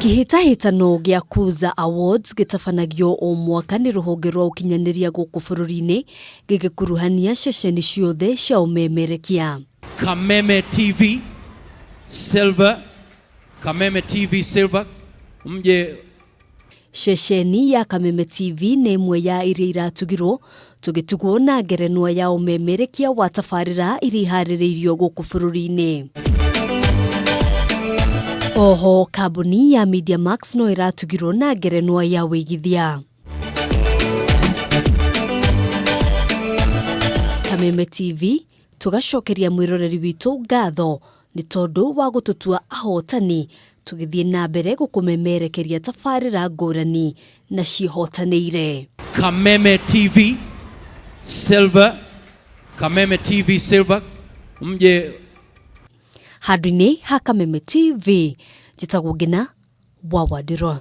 Kitahitano gĩa Kuza Awards gĩtabanagio o mwaka nĩ ruhonge rwa ukinyaniria gũkũ bũrũri-inĩ gĩgĩkuruhania ceceni ciothe cia ũmemerekia. Kameme TV Silver, Kameme TV Silver, Ceceni ya Kameme TV nĩ ĩmwe ya iria iratugirwo tugĩtugwo na ngerenwa ya umemerekia wa tabarĩra iria ihaririirio gũkũ bũrũri-inĩ. Oho kambuni ya Media Max no iratugirwo na ngerenwa ya wĩigithia. Kameme TV tugacokeria mwĩroreri witũ ngatho nĩ tondũ wa gũtũtua ahotani tugĩthiĩ na mbere gũkũmemerekeria tabarĩra ngũrani na ciĩhotanĩire. Kameme TV Silver, Kameme TV Silver, handũ-inĩ ha Kameme TV njĩtagwo Ngina wa Wandirwa.